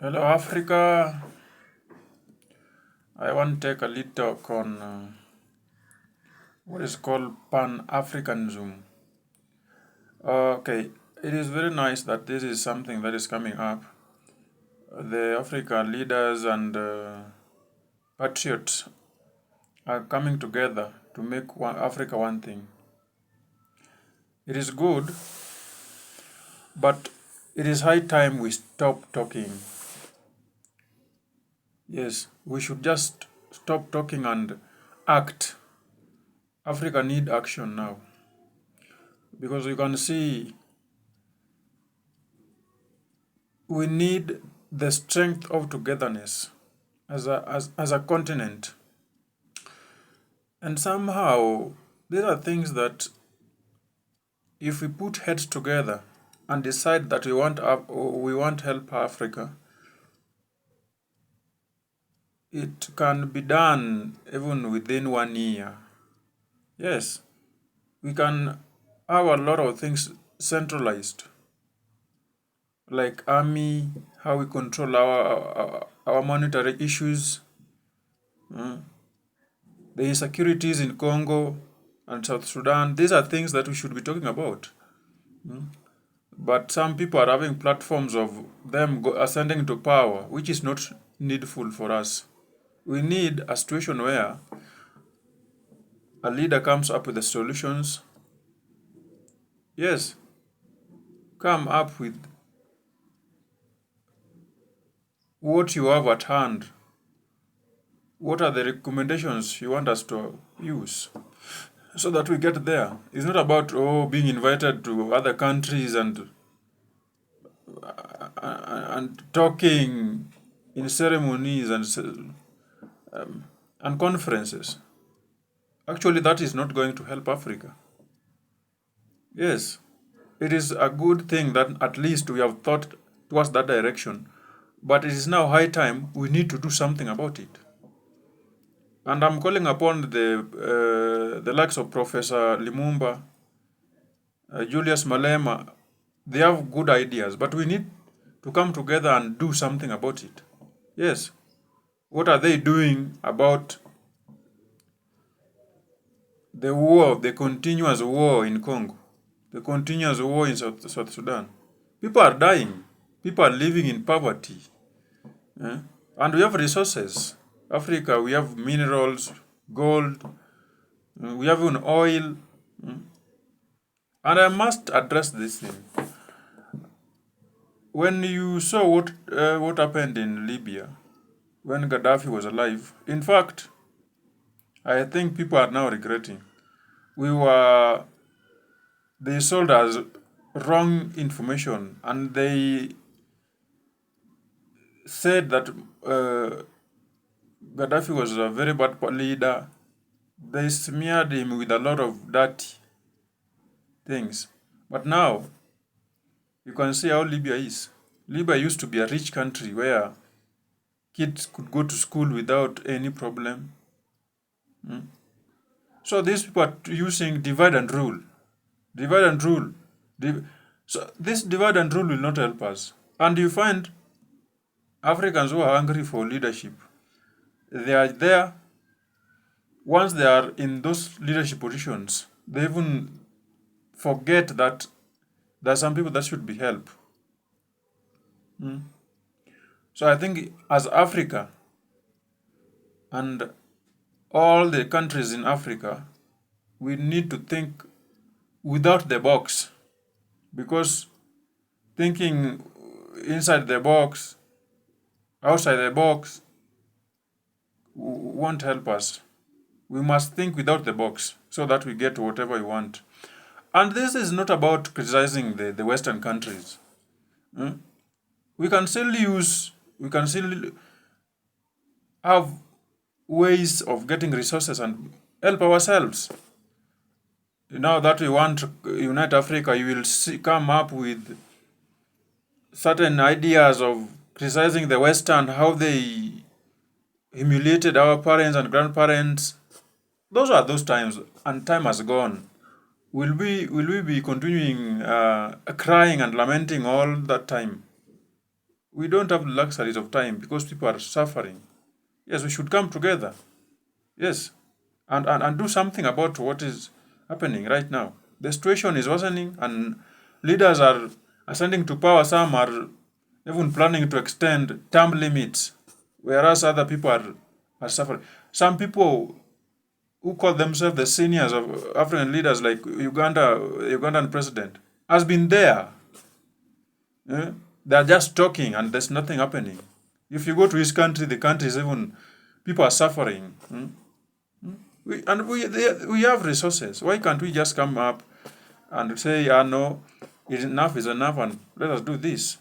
Hello, Africa. I want to take a lead talk on what is called Pan-Africanism. Okay, it is very nice that this is something that is coming up. The African leaders and patriots are coming together to make Africa one thing. It is good, but it is high time we stop talking. Yes, we should just stop talking and act. Africa need action now because you can see we need the strength of togetherness as a continent. And somehow, these are things that if we put heads together and decide that we want help Africa, it can be done even within 1 year. Yes, we can have a lot of things centralized, like army, how we control our monetary issues, the insecurities in Congo and South Sudan. These are things that we should be talking about. But some people are having platforms of them ascending to power, which is not needful for us. We need a situation where a leader comes up with the solutions. Yes, come up with what you have at hand. What are the recommendations you want us to use so that we get there? It's not about being invited to other countries and talking in ceremonies and conferences. Actually, that is not going to help Africa. Yes, it is a good thing that at least we have thought towards that direction, but it is now high time we need to do something about it. And I'm calling upon the likes of Professor Limumba, Julius Malema. They have good ideas, but we need to come together and do something about it. Yes, what are they doing about the war, the continuous war in Congo, the continuous war in South Sudan? People are dying. People are living in poverty. And we have resources. Africa, we have minerals, gold, we have even oil. And I must address this thing. When you saw what happened in Libya, when Gaddafi was alive, in fact, I think people are now regretting. They sold us wrong information, and they said that Gaddafi was a very bad leader. They smeared him with a lot of dirty things. But now, you can see how Libya is. Libya used to be a rich country where kids could go to school without any problem. So these people are using divide and rule. Divide and rule. So this divide and rule will not help us. And you find Africans who are hungry for leadership, they are there. Once they are in those leadership positions, they even forget that there are some people that should be helped. So I think as Africa and all the countries in Africa, we need to think without the box, because thinking inside the box, outside the box, won't help us. We must think without the box so that we get whatever we want. And this is not about criticizing the Western countries. We can still have ways of getting resources and help ourselves. Now that we want to unite Africa, you will come up with certain ideas of criticizing the Western, how they humiliated our parents and grandparents. Those are those times, and time has gone. Will we be continuing crying and lamenting all that time? We don't have luxuries of time because people are suffering. Yes, we should come together. Yes, and do something about what is happening right now. The situation is worsening, and leaders are ascending to power. Some are even planning to extend term limits, whereas other people are suffering. Some people who call themselves the seniors of African leaders, like Ugandan president, has been there. Eh? They are just talking, and there's nothing happening. If you go to his country, the country is even people are suffering. We have resources. Why can't we just come up and say, no, enough is enough, and let us do this?